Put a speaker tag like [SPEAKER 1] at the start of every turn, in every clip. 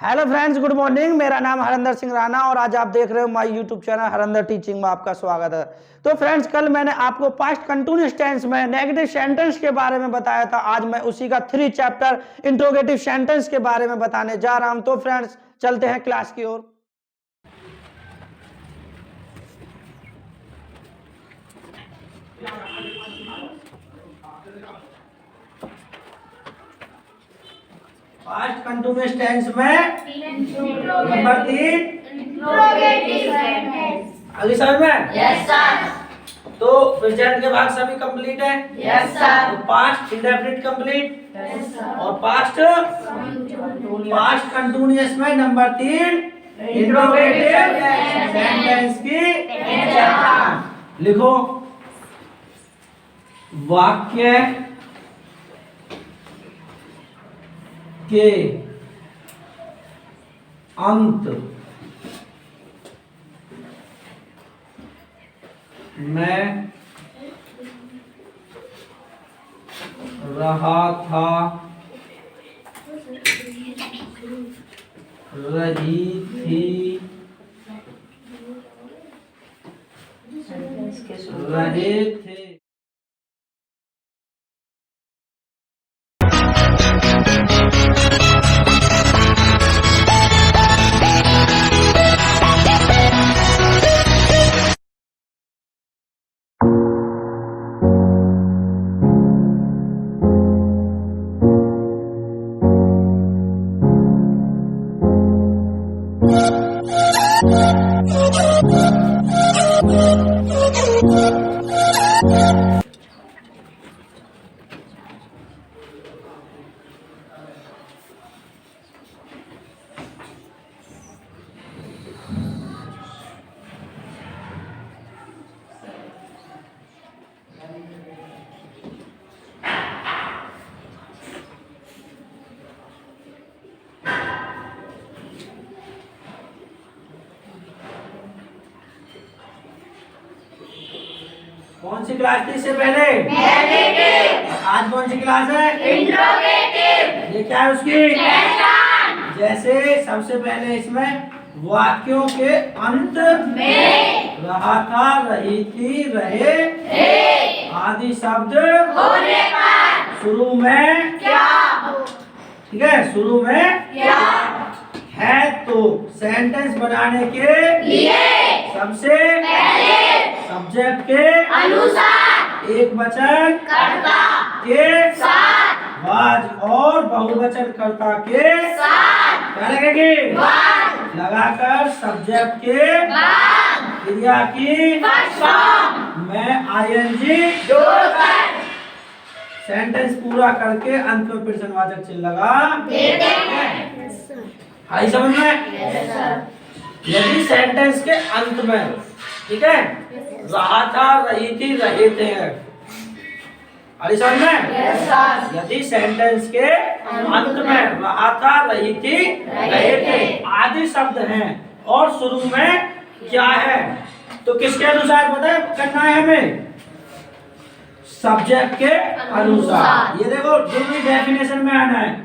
[SPEAKER 1] Hello friends, good morning. मेरा नाम हरिंदर सिंह राणा और आज आप देख रहे हो my YouTube channel Harinder teaching में आपका स्वागत है। तो फ्रेंड्स, कल मैंने आपको पास्ट कंटिन्यूअस टेंस में नेगेटिव सेंटेंस के बारे में बताया था। आज मैं उसी का 3 चैप्टर इंट्रोगेटिव सेंटेंस के बारे में बताने जा रहा हूं। तो फ्रेंड्स, चलते हैं क्लास की ओर। पास्ट कंटिन्यूअस टेंस में नंबर 3 अगली समझ में।
[SPEAKER 2] Yes sir.
[SPEAKER 1] तो प्रेजेंट के भाग सभी कंप्लीट है।
[SPEAKER 2] Yes sir.
[SPEAKER 1] तो past indefinite complete
[SPEAKER 2] yes sir.
[SPEAKER 1] और पास्ट कंटिन्यूअस में नंबर 3 इंट्रोगेटिव सेंटेंस की पहचान। लिखो, वाक्य के अंत में रहा था, रही थी, रहे थे। कौन सी क्लास थी इससे पहले? नेगेटिव। आज कौन सी क्लास है?
[SPEAKER 2] इंट्रोगेटिव।
[SPEAKER 1] ये क्या है उसकी
[SPEAKER 2] पहचान।
[SPEAKER 1] जैसे सबसे पहले इसमें वाक्यों के अंत
[SPEAKER 2] में
[SPEAKER 1] रहा था, रही थी, रहे
[SPEAKER 2] थे
[SPEAKER 1] आदि शब्द
[SPEAKER 2] होने पर
[SPEAKER 1] शुरू में
[SPEAKER 2] क्या
[SPEAKER 1] ठीक है, शुरू में
[SPEAKER 2] क्या
[SPEAKER 1] है। तो सेंटेंस बनाने के
[SPEAKER 2] लिए
[SPEAKER 1] सबसे
[SPEAKER 2] पहले
[SPEAKER 1] सब्जेक्ट के
[SPEAKER 2] अनुसार
[SPEAKER 1] एक वचन
[SPEAKER 2] कर्ता
[SPEAKER 1] के
[SPEAKER 2] साथ
[SPEAKER 1] वाज और बहुवचन कर्ता के
[SPEAKER 2] साथ
[SPEAKER 1] क्या लगेगी?
[SPEAKER 2] वाज
[SPEAKER 1] लगाकर सब्जेक्ट के
[SPEAKER 2] बाद
[SPEAKER 1] क्रिया की
[SPEAKER 2] फर्स्ट फॉर्म
[SPEAKER 1] में आईएनजी
[SPEAKER 2] जोड़कर
[SPEAKER 1] सेंटेंस पूरा करके अंत में प्रश्नवाचक चिन्ह लगा
[SPEAKER 2] देते हैं।
[SPEAKER 1] आई समझ में?
[SPEAKER 2] Yes sir.
[SPEAKER 1] यदि सेंटेंस के अंत में ठीक है रहा था, रही थी, रहे थे, अरे समझ में?
[SPEAKER 2] Yes sir.
[SPEAKER 1] यदि सेंटेंस के अंत में रहा था, रही थी, रहे थे आदि शब्द हैं और शुरू में क्या है, तो किसके अनुसार पता है करना है हमें? सब्जेक्ट के अनुसार। ये देखो, जो भी डेफिनेशन में आना है,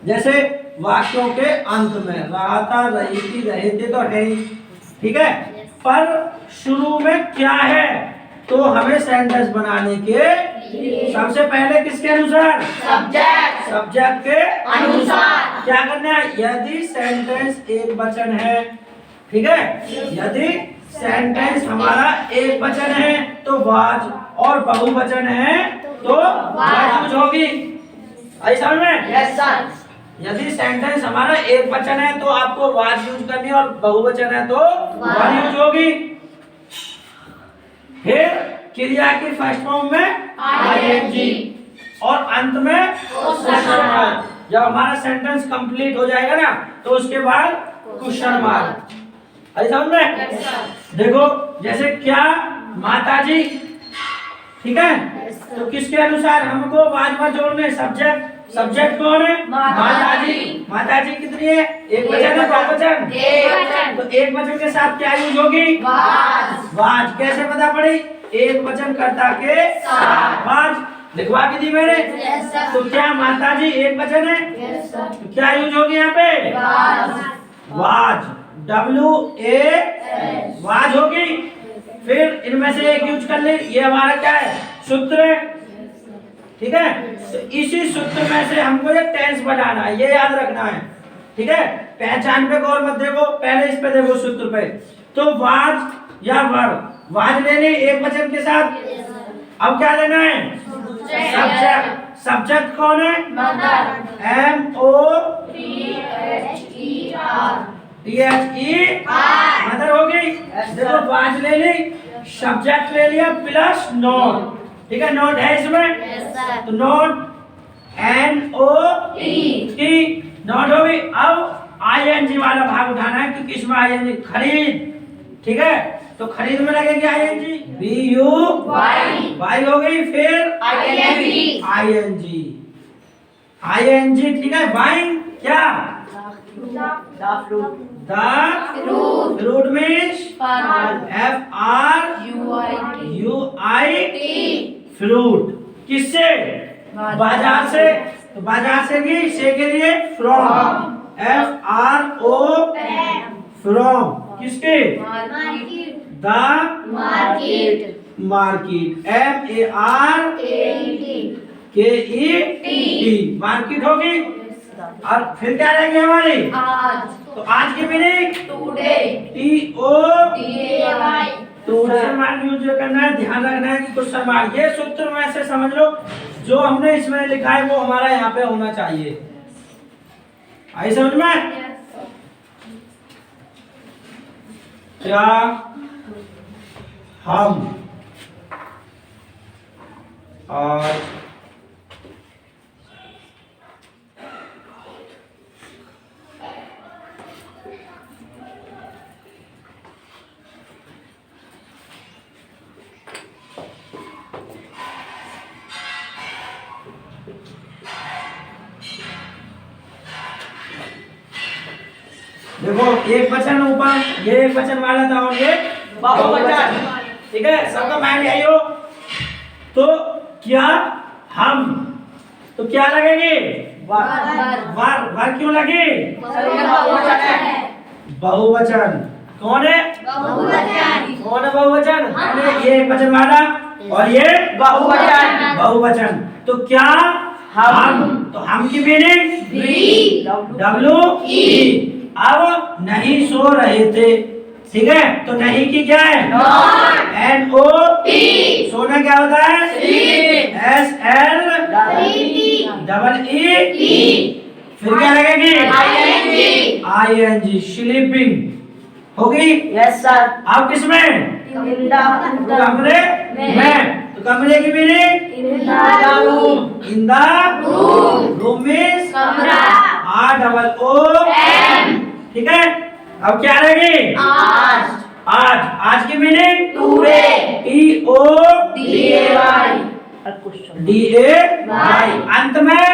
[SPEAKER 1] जैसे वाक्यों के अंत में रहा था, रही थी, रहे थे तो है ही, ठीक है, पर शुरू में क्या है, तो हमें सेंटेंस बनाने के सबसे पहले किसके अनुसार? सब्जेक्ट के
[SPEAKER 2] अनुसार
[SPEAKER 1] क्या करना है? यदि सेंटेंस एक वचन है, ठीक है, यदि सेंटेंस हमारा एक वचन है तो वाज और बहुवचन है तो वाज यूज होगी। आई समझ में?
[SPEAKER 2] Yes sir.
[SPEAKER 1] यदि सेंटेंस हमारा एक वचन है तो आपको वाज यूज करनी है और बहुवचन है तो वाज यूज होगी। फिर क्रिया की फर्स्ट फॉर्म में आईएनजी और अंत में क्वेश्चन मार्क। जब हमारा सेंटेंस कंप्लीट हो जाएगा ना तो उसके बाद क्वेश्चन मार्क। आई समझ में?
[SPEAKER 2] Yes sir.
[SPEAKER 1] देखो, जैसे क्या माताजी, ठीक है, तो किसके अनुसार हमको वाज में जोड़ने? सब्जेक्ट कौन है? माताजी। माताजी कितनी है? एक वचन है, बहुवचन?
[SPEAKER 2] एक वचन।
[SPEAKER 1] तो एक वचन के साथ क्या यूज होगी? वाज। कैसे पता पड़ी? एक वचन कर्ता के साथ वाज। लिखवा भी दी मैंने।
[SPEAKER 2] Yes sir.
[SPEAKER 1] तो क्या माताजी एक वचन है?
[SPEAKER 2] Yes sir.
[SPEAKER 1] तो क्या यूज होगी यहाँ पे?
[SPEAKER 2] वाज।
[SPEAKER 1] WA वाज होगी। फिर इनमें से एक यूज कर ले, ये हमारा क्या है, सूत्र है, ठीक है। तो इसी सूत्र में से हमको ये टेंस बनाना है, ये याद रखना है, ठीक है। पहचान पे गौर मत देखो, पहले इस पे देखो सूत्र पे। तो वाज या वर, वाज ले ली एक वचन के साथ। अब क्या लेना है, सब्जेक्ट। सब्जेक्ट कौन है,
[SPEAKER 2] मदर।
[SPEAKER 1] MOTHER मदर हो गई। देखो वाज ले ली, सब्जेक्ट ले लिया प्लस नॉट, ठीक है। नॉट है इसमें, तो नॉट NOT नॉट हो गई। अब ING वाला भाग उठाना है, क्योंकि इसमें ING खरीद, ठीक है। तो खरीद में लगेगी ING, BUY हो गई। फिर ING, ठीक है। बाइंग क्या, the fruit means FRUIT fruit. किससे, बाजार से। तो बाजार से भी से के लिए फ्रॉम, FRO फ्रॉम। किसके, द मार्केट, MARKET मार्केट होगी। और फिर क्या रहेगी हमारी, तो आज की मीनिंग टुडे मार्क यूज करना है। ध्यान रखना है कि क्वेश्चन मार्क, ये सूत्र में से समझ लो, जो हमने इसमें लिखा है वो हमारा यहाँ पे होना चाहिए। आई समझ में, क्या हम और देखो एक वचन ऊपर, ये एक वचन वाला था और ये बहुवचन, ठीक है। सबका माइंड यही हो। तो क्या हम, तो क्या लगेगी, वर क्यों लगी, बहुवचन। कौन है, कौन है बहुवचन, ये एक वचन वाला और ये बहुवचन। तो क्या हम, तो हम की मीनिंग WE। अब नहीं सो रहे थे, ठीक है। तो नहीं की क्या है, NOT। सोना क्या होता है, SLEE। फिर क्या लगेगी, ING स्लीपिंग होगी।
[SPEAKER 2] Yes sir.
[SPEAKER 1] अब किसमें, कमरे में। तो कमरे की meaning in the room means ROOM, ठीक है। अब क्या रहेगी, आज की मीनिंग TODAY, अंत में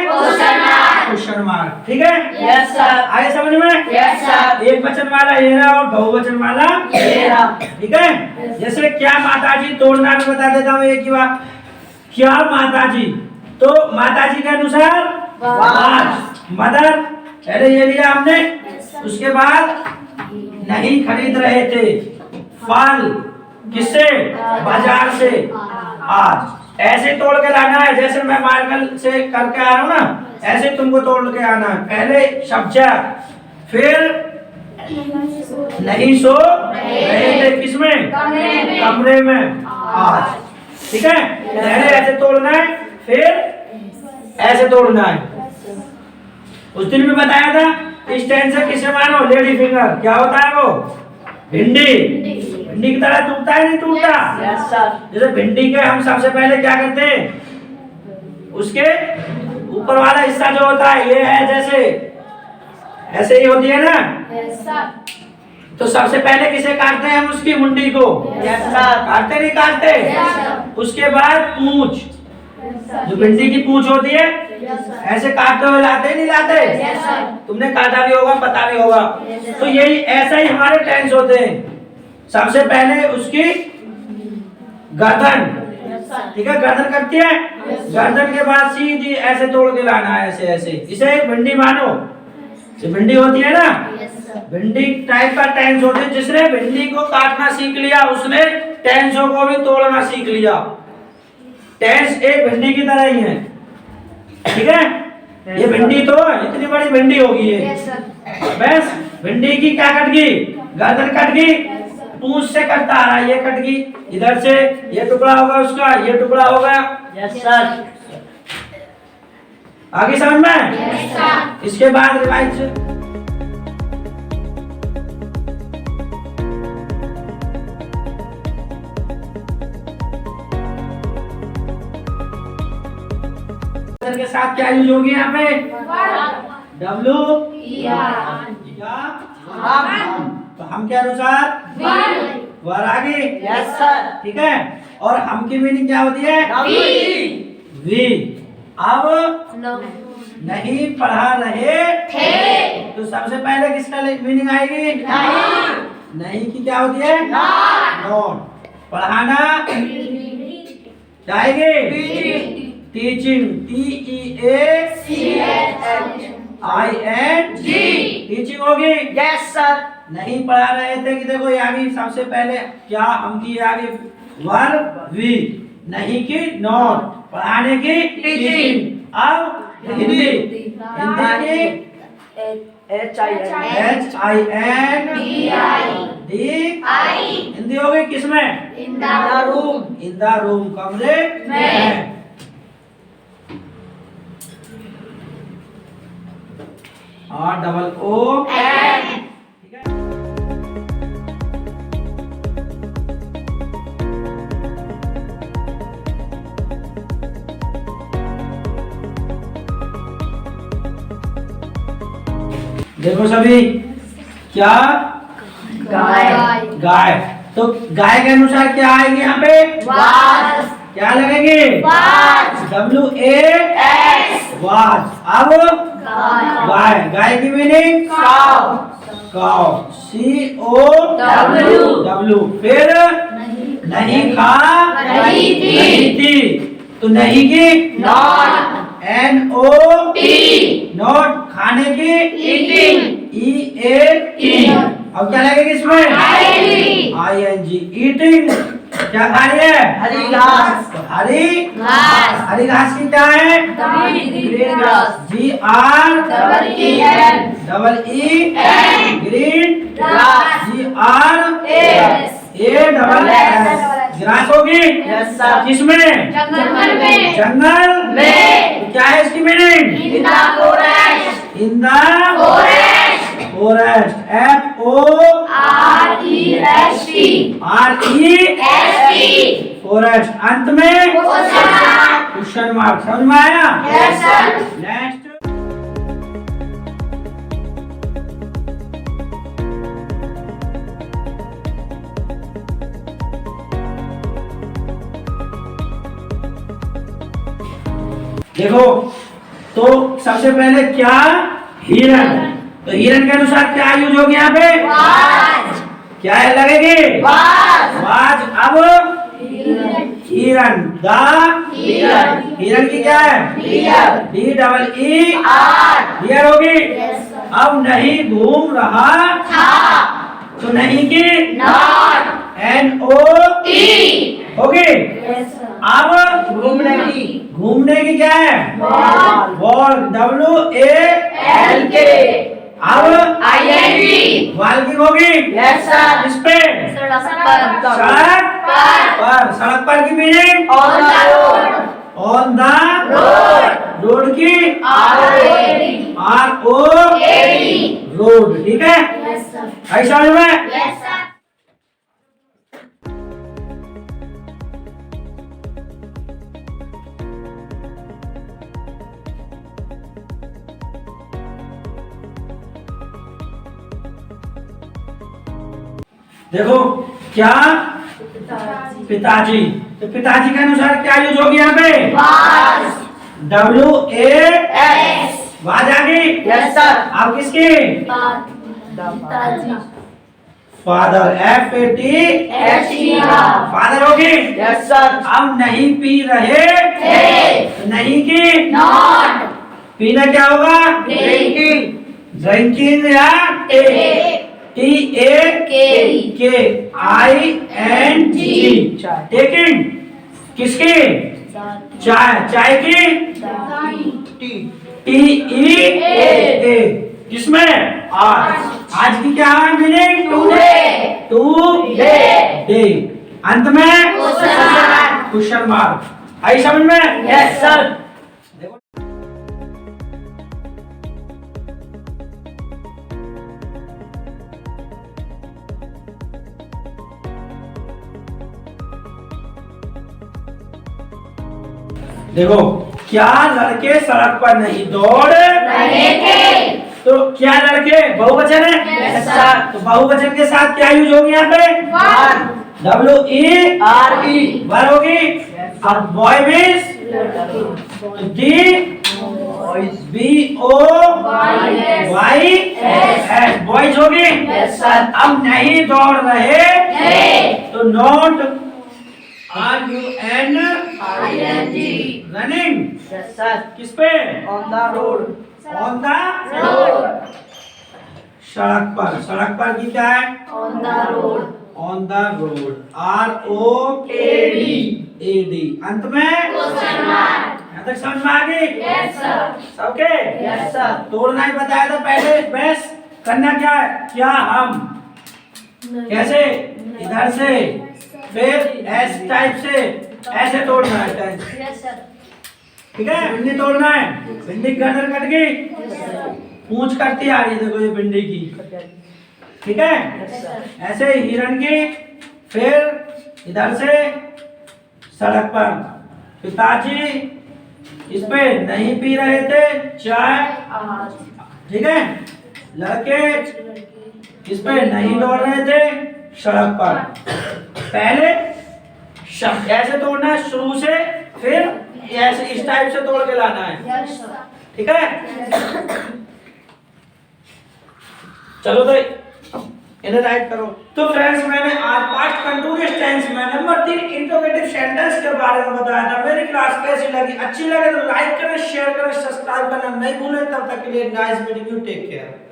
[SPEAKER 1] क्वेश्चन मार्क, ठीक है।
[SPEAKER 2] Yes sir.
[SPEAKER 1] आगे समझ में,
[SPEAKER 2] यस सर।
[SPEAKER 1] एक वचन वाला ये रहा और बहुवचन वाला ये रहा, ठीक है। जैसे क्या माताजी, तोड़ना में बता देता हूँ एक ही बात। क्या माताजी, तो माताजी के अनुसार मदर, पहले ये लिया हमने। उसके बाद नहीं खरीद रहे थे फल, किससे, बाजार से। आज ऐसे तोड़ के लाना है, जैसे मैं मार्कल से करके आ रहा हूँ ना, ऐसे तुमको तोड़ के आना है। पहले सब्जेक्ट, फिर नहीं सो रहे थे, किसमें, कमरे में आज, ठीक है। पहले ऐसे तोड़ना है, फिर ऐसे तोड़ना है। उस दिन भी बताया था, इस टेंस से किसे मानो, लेडी फिंगर। क्या होता है वो, भिंडी। भिंडी की तरह टूटता है, नहीं टूटता। जैसे भिंडी के हम सबसे पहले क्या करते हैं, उसके ऊपर वाला हिस्सा जो होता है, ये है जैसे ऐसे ही होती है ना। तो सबसे पहले किसे काटते हैं हम, उसकी मुंडी को। काटते नहीं काटते। उसके बाद पूंछ, जो भिंडी की पूंछ होती है, ऐसे काटते हुए लाते नहीं लाते। तुमने काटा भी होगा, पता भी होगा। तो यही ऐसा ही हमारे टेंस होते हैं। सबसे पहले उसकी गर्दन, ठीक है, गर्दन करती है। गर्दन के बाद सीधी ऐसे तोड़ के लाना है, ऐसे ऐसे। इसे भिंडी मानो, ये भिंडी होती है ना, भिंडी टाइप का टेंस होते हैं। जिसने भिंडी को काटना सीख लिया उसने टेंसों को भी तोड़ना सीख लिया। टेंस एक भिंडी की तरह ही है, ठीक है। ये भिंडी तो इतनी बड़ी भिंडी होगी ये, बस भिंडी की क्या कट गई, गर्दन कट गई, पूंछ से कटता आ रहा है, ये कट गई, इधर से ये टुकड़ा होगा उसका, ये टुकड़ा होगा।
[SPEAKER 2] Yes sir.
[SPEAKER 1] आगे समझ में?
[SPEAKER 2] Yes sir.
[SPEAKER 1] इसके बाद रिवाइज से के साथ क्या यूज होगी यहाँ पे? डब्लू तो हम के अनुसार वर आगे।
[SPEAKER 2] Yes sir.
[SPEAKER 1] ठीक है, और हम की मीनिंग क्या होती है? वी। अब नहीं पढ़ा रहे
[SPEAKER 2] थे,
[SPEAKER 1] तो सबसे पहले किसका मीनिंग आएगी? नहीं की क्या होती है? नॉट। पढ़ाना क्या आएगी? टीचिंग, TEACHING, टीचिंग होगी।
[SPEAKER 2] Yes sir.
[SPEAKER 1] नहीं पढ़ा रहे थे कि देखो ये आ गई सबसे पहले क्या हम की आ गई वर्ब वी, नहीं की नॉट, पढ़ाने की टीचिंग। अब हिंदी, हिंदी की HIND हिंदी होगी किसमें?
[SPEAKER 2] In the room.
[SPEAKER 1] In the room, कमरे में। और डबल ओ
[SPEAKER 2] एन।
[SPEAKER 1] ठीक है। देखो सभी, क्या?
[SPEAKER 2] गाय।
[SPEAKER 1] गाय। तो गाय के अनुसार क्या आएगी यहाँ पे?
[SPEAKER 2] वाज।
[SPEAKER 1] क्या लगेगी?
[SPEAKER 2] वाज।
[SPEAKER 1] WAS, was. अब गाय, गाय की मीनिंग?
[SPEAKER 2] काऊ।
[SPEAKER 1] Cow, COW। फिर नहीं खा
[SPEAKER 2] रही थी।
[SPEAKER 1] नहीं थी, तो नहीं की
[SPEAKER 2] नॉट।
[SPEAKER 1] NOT, नोट, खाने की
[SPEAKER 2] ईटिंग।
[SPEAKER 1] EAT। अब क्या लगेगा इसमें? ING, eating. क्या खा रही है?
[SPEAKER 2] हरी घास।
[SPEAKER 1] तो हरी
[SPEAKER 2] घास।
[SPEAKER 1] हरी घास की क्या है?
[SPEAKER 2] Green grass.
[SPEAKER 1] GR
[SPEAKER 2] double E
[SPEAKER 1] green
[SPEAKER 2] grass.
[SPEAKER 1] GRAS grass होगी।
[SPEAKER 2] Yes sir.
[SPEAKER 1] किसमें?
[SPEAKER 2] जंगल में।
[SPEAKER 1] जंगल
[SPEAKER 2] में।
[SPEAKER 1] तो क्या है इसकी meaning?
[SPEAKER 2] In the forest.
[SPEAKER 1] In the
[SPEAKER 2] forest.
[SPEAKER 1] Forest,
[SPEAKER 2] FOREST।
[SPEAKER 1] Forest. अंत में
[SPEAKER 2] क्वेश्चन
[SPEAKER 1] क्वेश्चन मार्क। समझ में आया?
[SPEAKER 2] Yes sir.
[SPEAKER 1] नेक्स्ट, देखो तो सबसे पहले क्या? हिरन। तो हिरन के अनुसार क्या यूज होगी यहाँ पे?
[SPEAKER 2] वाज।
[SPEAKER 1] क्या है लगेगी?
[SPEAKER 2] वाज।
[SPEAKER 1] वाज। अब हिरन, द
[SPEAKER 2] हिरन।
[SPEAKER 1] हिरन की क्या है?
[SPEAKER 2] डियर।
[SPEAKER 1] DEER, डियर होगी। अब नहीं घूम रहा
[SPEAKER 2] था।
[SPEAKER 1] तो नहीं की
[SPEAKER 2] नॉट।
[SPEAKER 1] NOT होगी। अब
[SPEAKER 2] घूमने की।
[SPEAKER 1] घूमने की क्या है? Wall, WALK। अब
[SPEAKER 2] ING।
[SPEAKER 1] वाल्किंग होगी।
[SPEAKER 2] Yes sir.
[SPEAKER 1] इस पे
[SPEAKER 2] सड़क पर।
[SPEAKER 1] सड़क पर, सड़क पर की meaning?
[SPEAKER 2] On the road.
[SPEAKER 1] On the
[SPEAKER 2] road.
[SPEAKER 1] Road की
[SPEAKER 2] ROAD।
[SPEAKER 1] ROAD, road. ठीक है,
[SPEAKER 2] यस सर।
[SPEAKER 1] आई समझ में?
[SPEAKER 2] Yes sir.
[SPEAKER 1] देखो क्या? पिताजी। तो पिताजी के अनुसार क्या यूज होगी यहाँ पे?
[SPEAKER 2] वाज।
[SPEAKER 1] WAS, वाज आ गई।
[SPEAKER 2] Yes sir.
[SPEAKER 1] अब किसकी?
[SPEAKER 2] पिताजी।
[SPEAKER 1] फादर, FAT, फादर होगी।
[SPEAKER 2] Yes sir.
[SPEAKER 1] अब नहीं पी रहे
[SPEAKER 2] थे।
[SPEAKER 1] तो नहीं की
[SPEAKER 2] नॉट।
[SPEAKER 1] पीना क्या होगा?
[SPEAKER 2] ड्रिंकिंग।
[SPEAKER 1] ड्रिंकिंग या
[SPEAKER 2] टे।
[SPEAKER 1] TAKING टेकिंग किसकी चाय चाय की TEA किसमें आज की क्या है मीनिंग टुडे अंत में क्वेश्चन मार्क आई समझ में
[SPEAKER 2] यस सर
[SPEAKER 1] देखो क्या लड़के सड़क पर नहीं दौड़
[SPEAKER 2] रहे थे
[SPEAKER 1] तो क्या लड़के बहुवचन है
[SPEAKER 2] यस सर
[SPEAKER 1] तो बहुवचन के साथ क्या यूज होगी यहाँ पे WERE वर होगी अब बॉय मीन्स BOYS बॉयज होगी
[SPEAKER 2] यस सर
[SPEAKER 1] अब नहीं दौड़ रहे
[SPEAKER 2] थे
[SPEAKER 1] तो not RUN running
[SPEAKER 2] yes sir
[SPEAKER 1] किस पे
[SPEAKER 2] on the road
[SPEAKER 1] on the
[SPEAKER 2] road
[SPEAKER 1] सड़क पर की क्या है
[SPEAKER 2] on the road
[SPEAKER 1] on the road ROAD अंत में
[SPEAKER 2] क्वेश्चन मार्क
[SPEAKER 1] यहाँ तक समझ में आ गई
[SPEAKER 2] यस सर
[SPEAKER 1] सबके
[SPEAKER 2] यस सर
[SPEAKER 1] तोड़ना ही बताया था पहले बस करना क्या है क्या हम कैसे इधर से फिर एस टाइप से ऐसे तोड़ना है टाइप
[SPEAKER 2] यस सर
[SPEAKER 1] ठीक है भिंडी तोड़ना है भिंडी की गर्दन कट गई पूंछ कटती आ रही है देखो ये भिंडी की ठीक है ऐसे हिरण की फिर इधर से सड़क पर पिताजी इस पे नहीं पी रहे थे चाय ठीक है लड़के इस पे नहीं दौड़ रहे थे सड़क पर पहले ऐसे तोड़ना है शुरू से फिर ऐसे इस टाइप से तोड़ के लाना है ठीक है चलो तो इन्हें राइट करो तो फ्रेंड्स मैंने आज पास्ट कंटिन्यूअस टेंस में नंबर 3 इंट्रोगेटिव सेंटेंस के बारे में बताया था मेरी क्लास कैसी लगी अच्छी लगे तो लाइक करें शेयर करें सब्सक्राइब करना नहीं भूलें तब तक के लिए nice meeting you take care